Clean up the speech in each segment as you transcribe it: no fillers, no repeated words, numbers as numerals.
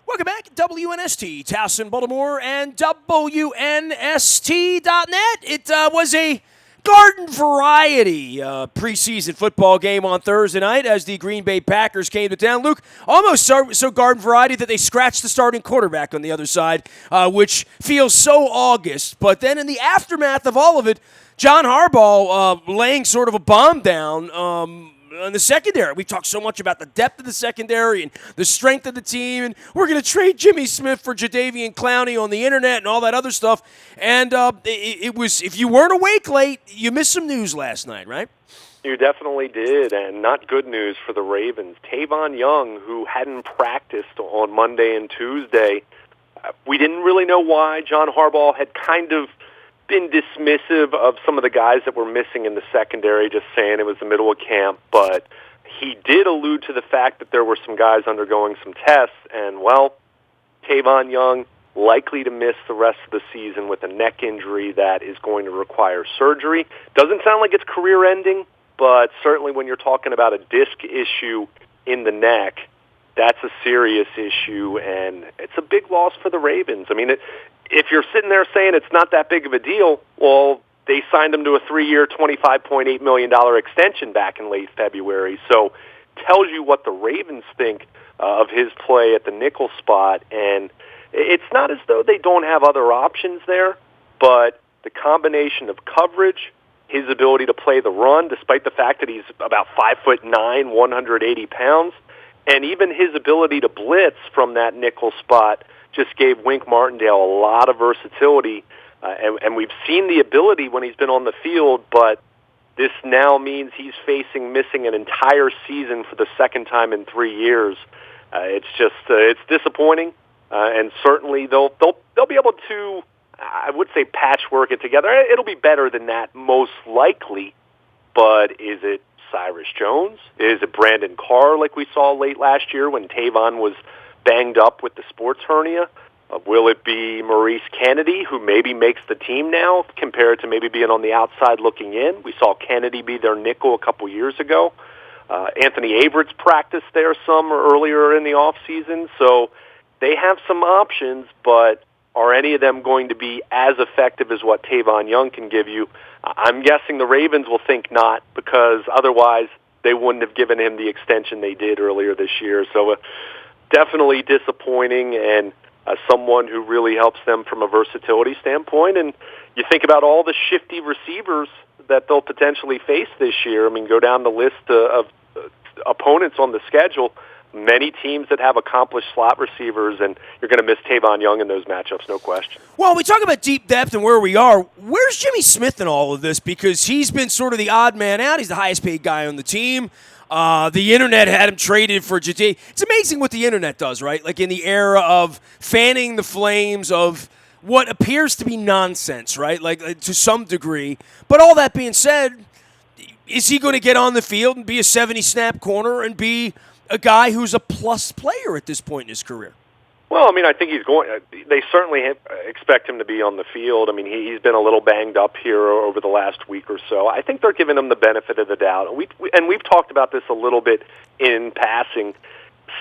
Welcome back, WNST, Towson, Baltimore, and WNST.net. It was a garden variety preseason football game on Thursday night as the Green Bay Packers came to town. Luke, almost so garden variety that they scratched the starting quarterback on the other side, which feels so August. But then in the aftermath of all of it, John Harbaugh laying sort of a bomb down in the secondary. We've talked so much about the depth of the secondary and the strength of the team, and we're going to trade Jimmy Smith for Jadeveon Clowney on the internet and all that other stuff. And it was, if you weren't awake late, you missed some news last night, right? You definitely did, and not good news for the Ravens. Tavon Young, who hadn't practiced on Monday and Tuesday, we didn't really know why. John Harbaugh had kind of been dismissive of some of the guys that were missing in the secondary, just saying it was the middle of camp, but he did allude to the fact that there were some guys undergoing some tests, and, well, Tavon Young likely to miss the rest of the season with a neck injury that is going to require surgery. Doesn't sound like it's career-ending, but certainly when you're talking about a disc issue in the neck, that's a serious issue, and it's a big loss for the Ravens. I mean, if you're sitting there saying it's not that big of a deal, well, they signed him to a 3-year, $25.8 million extension back in late February. So tells you what the Ravens think of his play at the nickel spot. And it's not as though they don't have other options there, but the combination of coverage, his ability to play the run, despite the fact that he's about 5'9", 180 pounds, and even his ability to blitz from that nickel spot just gave Wink Martindale a lot of versatility. And we've seen the ability when he's been on the field, but this now means he's missing an entire season for the second time in 3 years. It's disappointing, and certainly they'll be able to, I would say, patchwork it together. It'll be better than that, most likely, but is it Cyrus Jones? Is it Brandon Carr like we saw late last year when Tavon was banged up with the sports hernia? Will it be Maurice Kennedy, who maybe makes the team now compared to maybe being on the outside looking in? We saw Kennedy be their nickel a couple years ago. Anthony Averett practiced there some earlier in the offseason, so they have some options, but are any of them going to be as effective as what Tavon Young can give you? I'm guessing the Ravens will think not, because otherwise they wouldn't have given him the extension they did earlier this year. So definitely disappointing, and someone who really helps them from a versatility standpoint. And you think about all the shifty receivers that they'll potentially face this year. I mean, go down the list of opponents on the schedule. Many teams that have accomplished slot receivers, and you're going to miss Tavon Young in those matchups, no question. Well, we talk about deep depth and where we are. Where's Jimmy Smith in all of this? Because he's been sort of the odd man out. He's the highest paid guy on the team. The internet had him traded for Jade. It's amazing what the internet does, right? Like in the era of fanning the flames of what appears to be nonsense, right? Like to some degree. But all that being said, is he going to get on the field and be a 70-snap corner and be a guy who's a plus player at this point in his career? Well, I mean, I think he's going. They certainly expect him to be on the field. I mean, he's been a little banged up here over the last week or so. I think they're giving him the benefit of the doubt. And we've talked about this a little bit in passing.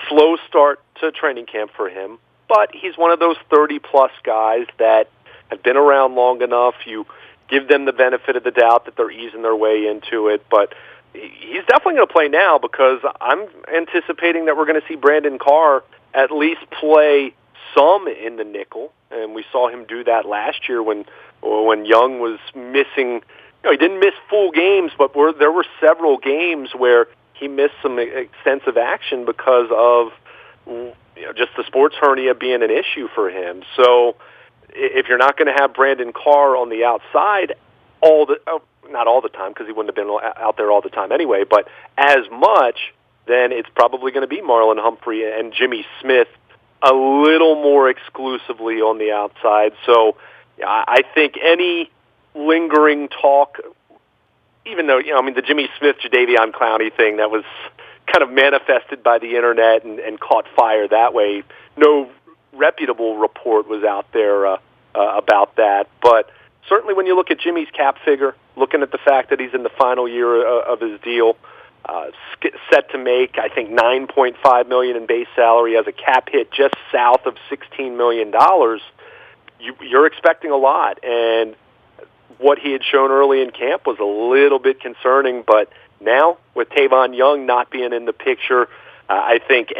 Slow start to training camp for him, but he's one of those 30-plus guys that have been around long enough. You give them the benefit of the doubt that they're easing their way into it, but he's definitely going to play now, because I'm anticipating that we're going to see Brandon Carr at least play some in the nickel, and we saw him do that last year when Young was missing. He didn't miss full games, but there were several games where he missed some extensive action because of just the sports hernia being an issue for him. So if you're not going to have Brandon Carr on the outside not all the time, because he wouldn't have been out there all the time anyway, but as much, then it's probably going to be Marlon Humphrey and Jimmy Smith a little more exclusively on the outside. So I think any lingering talk, even though, the Jimmy Smith, Jadeveon Clowney thing, that was kind of manifested by the internet and caught fire that way. No reputable report was out there about that, but certainly when you look at Jimmy's cap figure, looking at the fact that he's in the final year of his deal, set to make, I think, $9.5 million in base salary, has a cap hit just south of $16 million. You're expecting a lot, and what he had shown early in camp was a little bit concerning, but now with Tavon Young not being in the picture, I think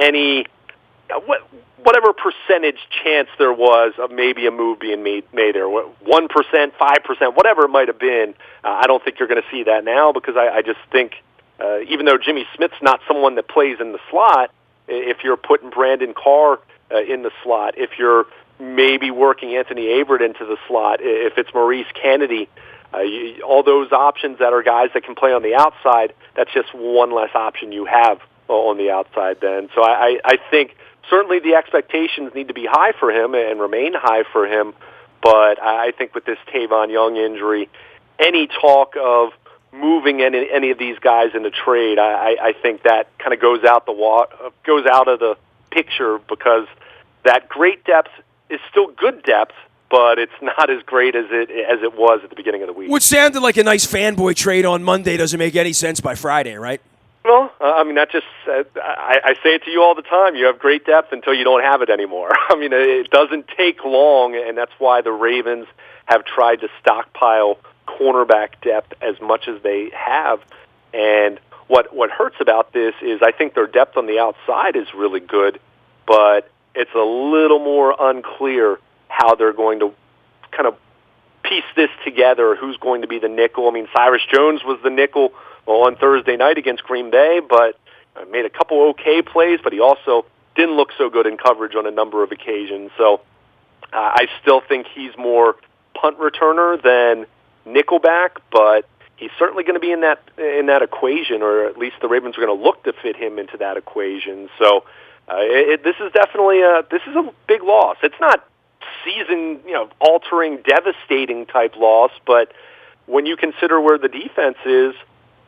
whatever percentage chance there was of maybe a move being made there, 1%, 5%, whatever it might have been, I don't think you're going to see that now, because I just think, even though Jimmy Smith's not someone that plays in the slot, if you're putting Brandon Carr in the slot, if you're maybe working Anthony Averett into the slot, if it's Maurice Kennedy, all those options that are guys that can play on the outside, that's just one less option you have on the outside then. So I think certainly the expectations need to be high for him and remain high for him, but I think with this Tavon Young injury, any talk of moving any of these guys in a trade, I think that kind of goes out of the picture, because that great depth is still good depth, but it's not as great as it was at the beginning of the week. Which sounded like a nice fanboy trade on Monday doesn't make any sense by Friday, right? Well, I mean, that just I say it to you all the time. You have great depth until you don't have it anymore. I mean, it doesn't take long, and that's why the Ravens have tried to stockpile cornerback depth as much as they have. And what hurts about this is I think their depth on the outside is really good, but it's a little more unclear how they're going to kind of piece this together, who's going to be the nickel. I mean, Cyrus Jones was the nickel on Thursday night against Green Bay, but made a couple okay plays, but he also didn't look so good in coverage on a number of occasions. So I still think he's more punt returner than nickelback, but he's certainly going to be in that equation, or at least the Ravens are going to look to fit him into that equation. So this is definitely a big loss. It's not season altering, devastating type loss, but when you consider where the defense is,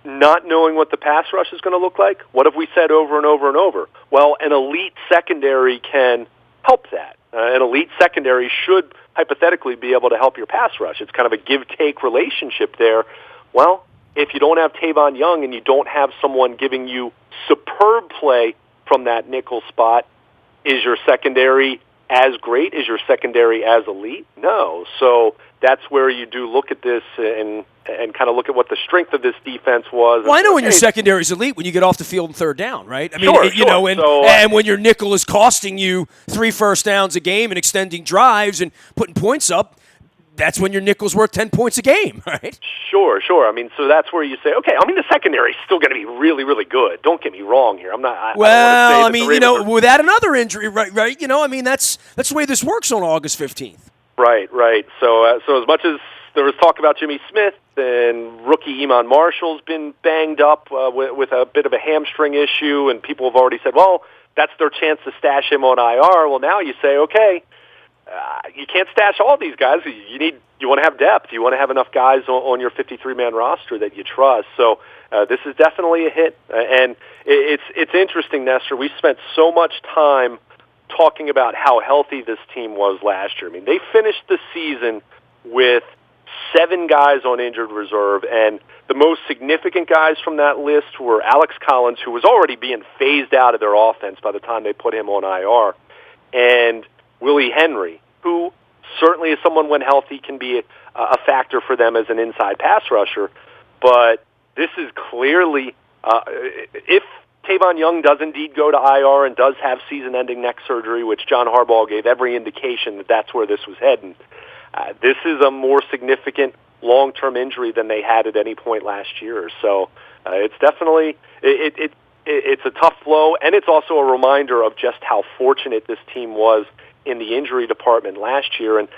not knowing what the pass rush is going to look like, what have we said over and over and over? Well, an elite secondary can help that. An elite secondary should hypothetically be able to help your pass rush. It's kind of a give-take relationship there. Well, if you don't have Tavon Young and you don't have someone giving you superb play from that nickel spot, is your secondary as great? Is your secondary as elite? No. So that's where you do look at this and kind of look at what the strength of this defense was. Well, I know when your secondary is elite when you get off the field and third down, right? I mean, sure. And when your nickel is costing you 3 first downs a game and extending drives and putting points up, that's when your nickel's worth 10 points a game, right? Sure. I mean, so that's where you say, okay, I mean, the secondary is still going to be really, really good. Don't get me wrong here. I'm not. Well, I mean, without another injury, right? I mean, that's the way this works on August 15th. Right. So as much as there was talk about Jimmy Smith and rookie Iman Marshall's been banged up with a bit of a hamstring issue, and people have already said, well, that's their chance to stash him on IR. Well, now you say, okay. You can't stash all these guys. You want to have depth. You want to have enough guys on your 53-man roster that you trust. So this is definitely a hit, and it's interesting, Nestor. We spent so much time talking about how healthy this team was last year. I mean, they finished the season with 7 guys on injured reserve, and the most significant guys from that list were Alex Collins, who was already being phased out of their offense by the time they put him on IR, and Willie Henry, who certainly is someone when healthy can be a factor for them as an inside pass rusher. But this is clearly, if Tavon Young does indeed go to IR and does have season-ending neck surgery, which John Harbaugh gave every indication that that's where this was heading, this is a more significant long-term injury than they had at any point last year. So it's definitely it's a tough blow, and it's also a reminder of just how fortunate this team was in the injury department last year. And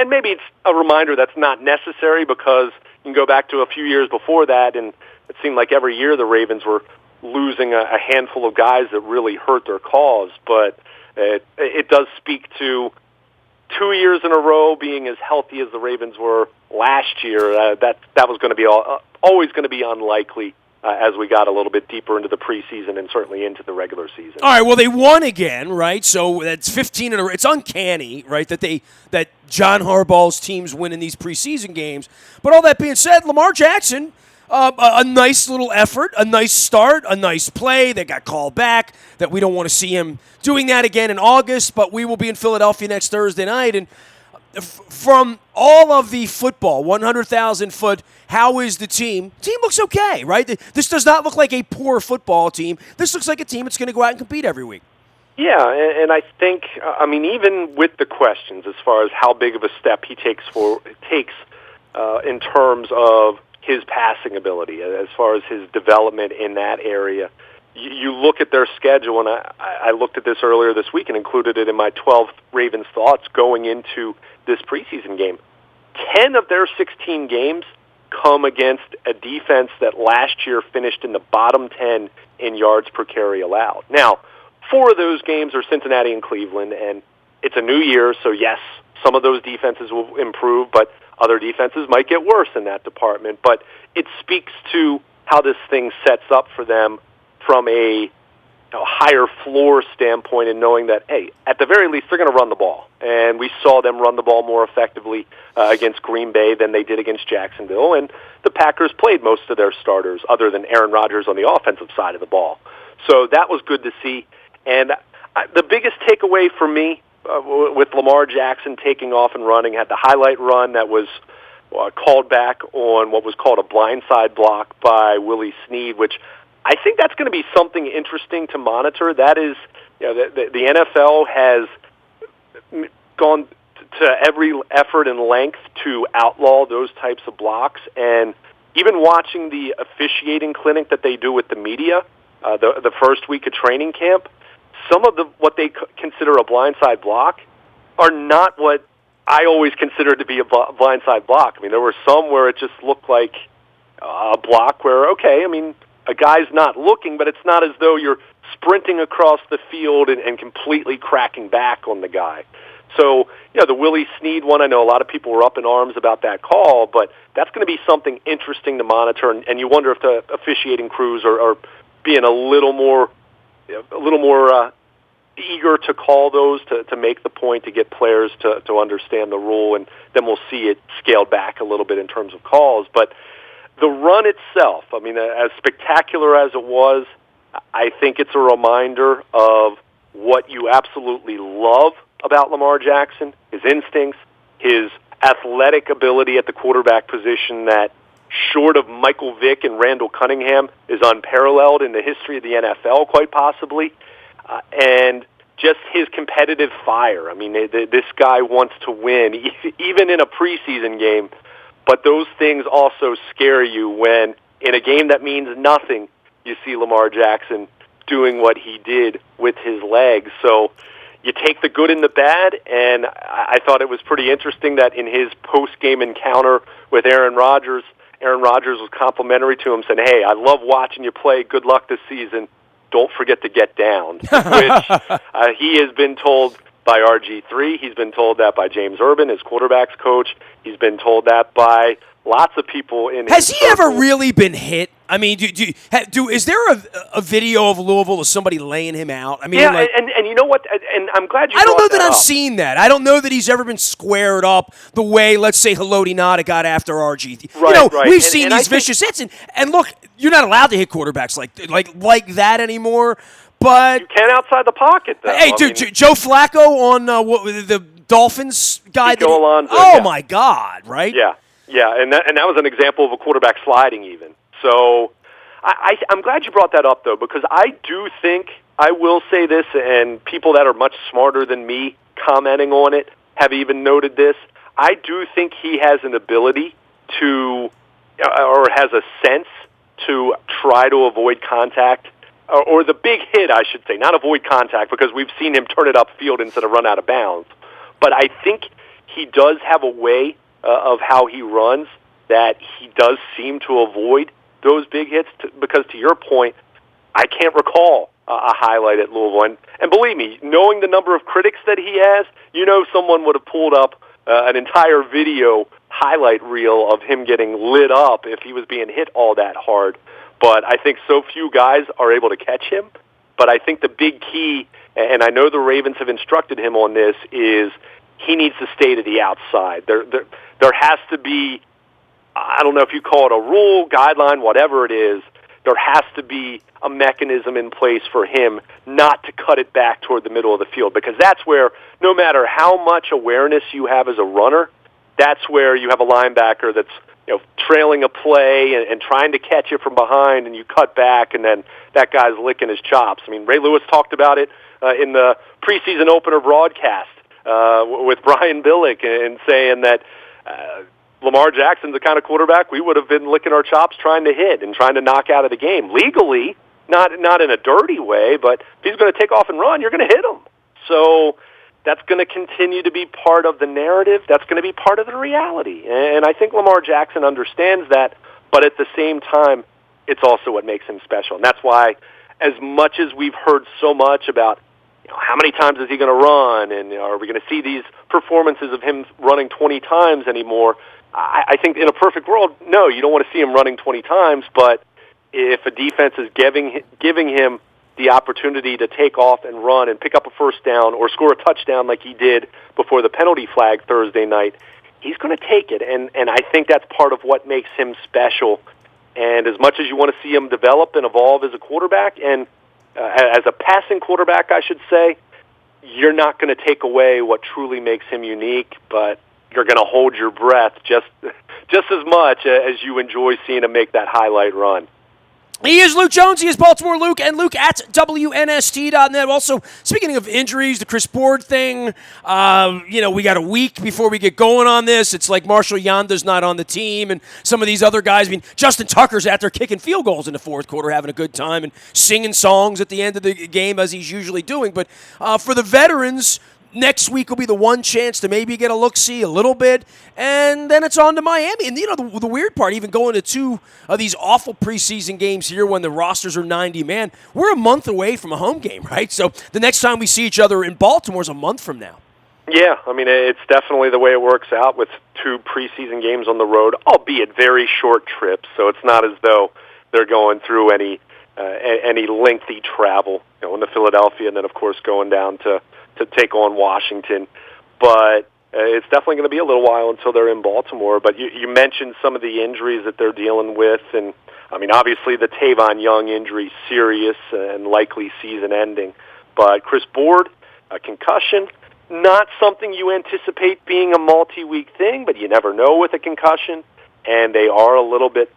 maybe it's a reminder that's not necessary, because you can go back to a few years before that, and it seemed like every year the Ravens were losing a handful of guys that really hurt their cause. But it does speak to 2 years in a row being as healthy as the Ravens were last year. That was going to be always going to be unlikely as we got a little bit deeper into the preseason and certainly into the regular season. All right, well, they won again, right? So that's 15 in a row. It's uncanny, right, that John Harbaugh's teams win in these preseason games. But all that being said, Lamar Jackson A nice little effort, a nice start, a nice play that got called back, that we don't want to see him doing that again in August, but we will be in Philadelphia next Thursday night. And from all of the football, 100,000 foot, how is the team? Team looks okay, right? This does not look like a poor football team. This looks like a team that's going to go out and compete every week. Yeah, and I think, even with the questions as far as how big of a step he takes in terms of his passing ability, as far as his development in that area, you look at their schedule, and I looked at this earlier this week and included it in my 12 Ravens thoughts going into this preseason game. 10 of their 16 games come against a defense that last year finished in the bottom 10 in yards per carry allowed. Now, 4 of those games are Cincinnati and Cleveland, and it's a new year, so yes, some of those defenses will improve, but other defenses might get worse in that department. But it speaks to how this thing sets up for them from a higher floor standpoint, and knowing that, hey, at the very least, they're going to run the ball. And we saw them run the ball more effectively against Green Bay than they did against Jacksonville. And the Packers played most of their starters, other than Aaron Rodgers on the offensive side of the ball. So that was good to see. And the biggest takeaway for me with Lamar Jackson taking off and running, had the highlight run that was called back on what was called a blindside block by Willie Snead, which I think that's going to be something interesting to monitor. That is, the NFL has gone to every effort and length to outlaw those types of blocks, and even watching the officiating clinic that they do with the media the first week of training camp, some of what they consider a blindside block are not what I always considered to be a blindside block. I mean, there were some where it just looked like a block where, okay, I mean, a guy's not looking, but it's not as though you're sprinting across the field and completely cracking back on the guy. So, the Willie Snead one, I know a lot of people were up in arms about that call, but that's going to be something interesting to monitor, and you wonder if the officiating crews are being a little more eager to call those to make the point, to get players to understand the rule, and then we'll see it scaled back a little bit in terms of calls. But the run itself, I mean, as spectacular as it was, I think it's a reminder of what you absolutely love about Lamar Jackson, his instincts, his athletic ability at the quarterback position that, short of Michael Vick and Randall Cunningham, is unparalleled in the history of the NFL, quite possibly. And just his competitive fire. I mean, this guy wants to win, even in a preseason game. But those things also scare you when, in a game that means nothing, you see Lamar Jackson doing what he did with his legs. So you take the good and the bad, and I thought it was pretty interesting that in his post-game encounter with Aaron Rodgers was complimentary to him, saying, hey, I love watching you play. Good luck this season. Don't forget to get down, which he has been told by RG3. He's been told that by James Urban, his quarterback's coach. He's been told that by lots of people in Has his he circle. ever really been hit? I mean, is there a video of Louisville of somebody laying him out? I mean, yeah, and you know what? And I'm glad you. I don't know that I've up. seen that. I don't know that he's ever been squared up the way, let's say, Haloti Ngata got after RG. Right, we've seen these vicious hits, and look, you're not allowed to hit quarterbacks like that anymore. But you can outside the pocket, though. Hey, dude, Joe Flacco on the Dolphins guy. Alonso, oh my God! Right? Yeah, and that was an example of a quarterback sliding even. So I'm glad you brought that up, though, because I do think, I will say this, and people that are much smarter than me commenting on it have even noted this, I do think he has an ability to, or has a sense to try to avoid contact, or the big hit, I should say, not avoid contact, because we've seen him turn it upfield instead of run out of bounds. But I think he does have a way of how he runs that he does seem to avoid those big hits, because to your point, I can't recall a highlight at Louisville. And believe me, knowing the number of critics that he has, someone would have pulled up an entire video highlight reel of him getting lit up if he was being hit all that hard. But I think so few guys are able to catch him. But I think the big key, and I know the Ravens have instructed him on this, is he needs to stay to the outside. There has to be I don't know if you call it a rule, guideline, whatever it is, there has to be a mechanism in place for him not to cut it back toward the middle of the field, because that's where, no matter how much awareness you have as a runner, that's where you have a linebacker that's trailing a play and trying to catch it from behind, and you cut back, and then that guy's licking his chops. I mean, Ray Lewis talked about it in the preseason opener broadcast with Brian Billick, and saying that Lamar Jackson's the kind of quarterback we would have been licking our chops trying to hit and trying to knock out of the game. Legally, not in a dirty way, but if he's going to take off and run, you're going to hit him. So that's going to continue to be part of the narrative. That's going to be part of the reality. And I think Lamar Jackson understands that, but at the same time, it's also what makes him special. And that's why, as much as we've heard so much about how many times is he going to run, and are we going to see these performances of him running 20 times anymore, I think in a perfect world, no, you don't want to see him running 20 times, but if a defense is giving him the opportunity to take off and run and pick up a first down or score a touchdown like he did before the penalty flag Thursday night, he's going to take it, and I think that's part of what makes him special. And as much as you want to see him develop and evolve as a quarterback, and as a passing quarterback, I should say, you're not going to take away what truly makes him unique, but you're going to hold your breath just as much as you enjoy seeing him make that highlight run. He is Luke Jones. He is Baltimore Luke, and Luke at WNST.net. Also, speaking of injuries, the Chris Board thing, we got a week before we get going on this. It's like Marshall Yanda's not on the team, and some of these other guys. I mean, Justin Tucker's out there kicking field goals in the fourth quarter, having a good time, and singing songs at the end of the game as he's usually doing. But for the veterans, next week will be the one chance to maybe get a look-see a little bit, and then it's on to Miami. And, the weird part, even going to two of these awful preseason games here when the rosters are 90-man, we're a month away from a home game, right? So the next time we see each other in Baltimore is a month from now. Yeah, I mean, it's definitely the way it works out with two preseason games on the road, albeit very short trips, so it's not as though they're going through any lengthy travel, into Philadelphia, and then, of course, going down to take on Washington. But it's definitely going to be a little while until they're in Baltimore. But you mentioned some of the injuries that they're dealing with, and I mean, obviously the Tavon Young injury, serious and likely season-ending. But Chris Board, a concussion, not something you anticipate being a multi-week thing, but you never know with a concussion. And they are a little bit,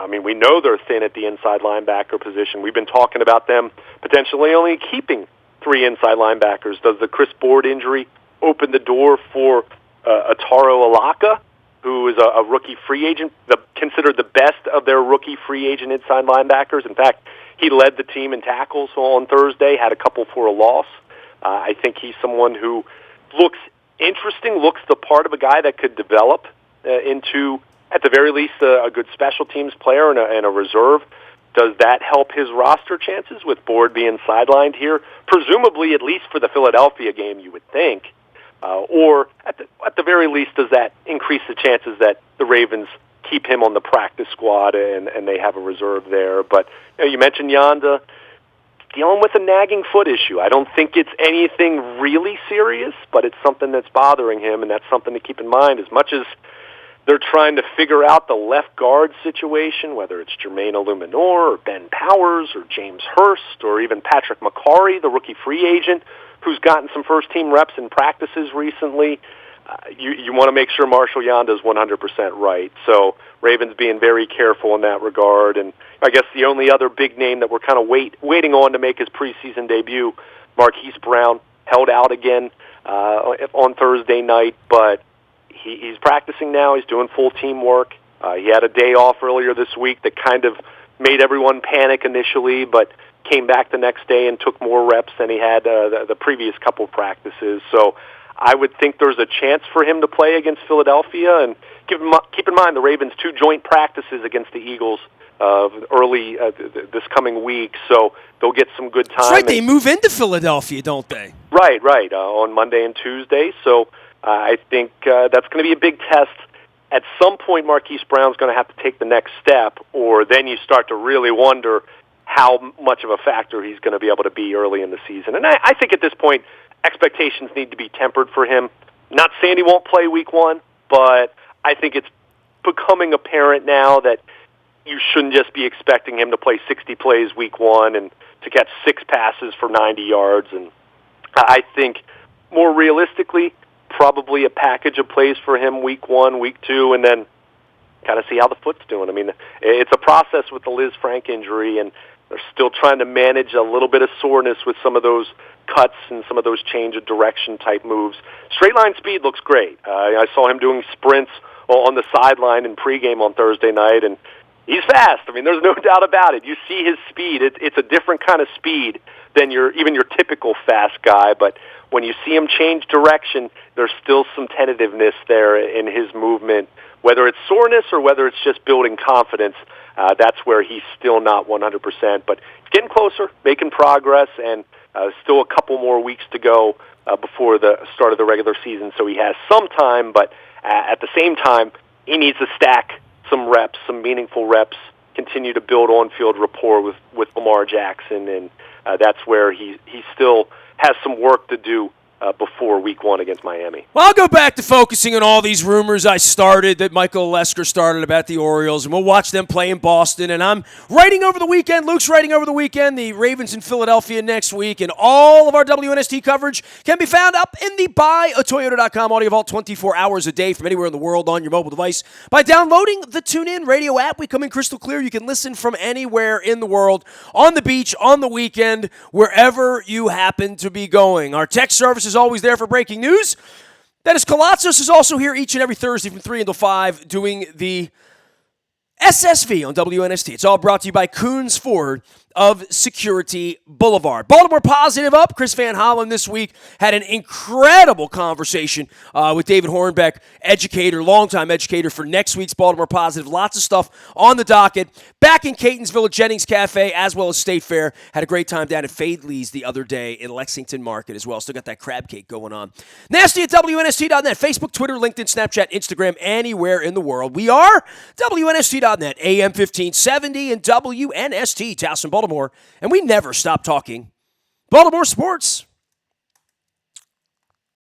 we know they're thin at the inside linebacker position. We've been talking about them potentially only keeping 3 inside linebackers. Does the Chris Board injury open the door for Ataro Alaka, who is a rookie free agent, considered the best of their rookie free agent inside linebackers? In fact, he led the team in tackles on Thursday, had a couple for a loss. I think he's someone who looks interesting, looks the part of a guy that could develop into, at the very least, a good special teams player and a reserve. Does that help his roster chances with Board being sidelined here? Presumably, at least for the Philadelphia game, you would think. Or at the very least, does that increase the chances that the Ravens keep him on the practice squad and they have a reserve there? But you mentioned Yanda dealing with a nagging foot issue. I don't think it's anything really serious, but it's something that's bothering him, and that's something to keep in mind. As much as they're trying to figure out the left guard situation, whether it's Jermaine Illuminor or Ben Powers or James Hurst or even Patrick McCarry, the rookie free agent, who's gotten some first-team reps in practices recently. You want to make sure Marshall Yanda is 100% right. So Ravens being very careful in that regard. And I guess the only other big name that we're kind of waiting on to make his preseason debut, Marquise Brown, held out again on Thursday night, but he's practicing now. He's doing full team work. He had a day off earlier this week that kind of made everyone panic initially, but came back the next day and took more reps than he had the previous couple practices. So I would think there's a chance for him to play against Philadelphia. And keep in mind the Ravens' 2 joint practices against the Eagles early this coming week, so they'll get some good time. That's right, they move into Philadelphia, don't they? Right, on Monday and Tuesday. So I think that's going to be a big test. At some point, Marquise Brown's going to have to take the next step, or then you start to really wonder how much of a factor he's going to be able to be early in the season. And I think at this point, expectations need to be tempered for him. Not saying he won't play week 1, but I think it's becoming apparent now that you shouldn't just be expecting him to play 60 plays week one and to catch 6 passes for 90 yards. And I think more realistically, probably a package of plays for him week one, week two, and then kind of see how the foot's doing. I mean, it's a process with the Liz Frank injury, and they're still trying to manage a little bit of soreness with some of those cuts and some of those change of direction type moves. Straight line speed looks great. I saw him doing sprints on the sideline in pregame on Thursday night, and he's fast. I mean, there's no doubt about it. You see his speed. It's a different kind of speed than even your typical fast guy, but when you see him change direction, there's still some tentativeness there in his movement. Whether it's soreness or whether it's just building confidence, that's where he's still not 100%. But he's getting closer, making progress, and still a couple more weeks to go before the start of the regular season. So he has some time, but at the same time, he needs to stack some reps, some meaningful reps, continue to build on-field rapport with Lamar Jackson, and that's where he still has some work to do before week one against Miami. Well, I'll go back to focusing on all these rumors I started that Michael Lesker started about the Orioles, and we'll watch them play in Boston. And I'm writing over the weekend. Luke's writing over the weekend. The Ravens in Philadelphia next week. And all of our WNST coverage can be found up in the buyatoyota.com audio vault 24 hours a day from anywhere in the world on your mobile device. By downloading the TuneIn Radio app, we come in crystal clear. You can listen from anywhere in the world, on the beach, on the weekend, wherever you happen to be going. Our text service is always there for breaking news. Dennis Kalatzos is also here each and every Thursday from 3 until 5 doing the SSV on WNST. It's all brought to you by Coons Ford of Security Boulevard. Baltimore Positive up. Chris Van Hollen this week had an incredible conversation with David Hornbeck, educator, longtime educator for next week's Baltimore Positive. Lots of stuff on the docket. Back in Catonsville at Jennings Cafe, as well as State Fair. Had a great time down at Fadley's the other day in Lexington Market as well. Still got that crab cake going on. Nasty at WNST.net. Facebook, Twitter, LinkedIn, Snapchat, Instagram, anywhere in the world. We are WNST.net, AM 1570 and WNST, Towson, Baltimore, and we never stop talking Baltimore sports.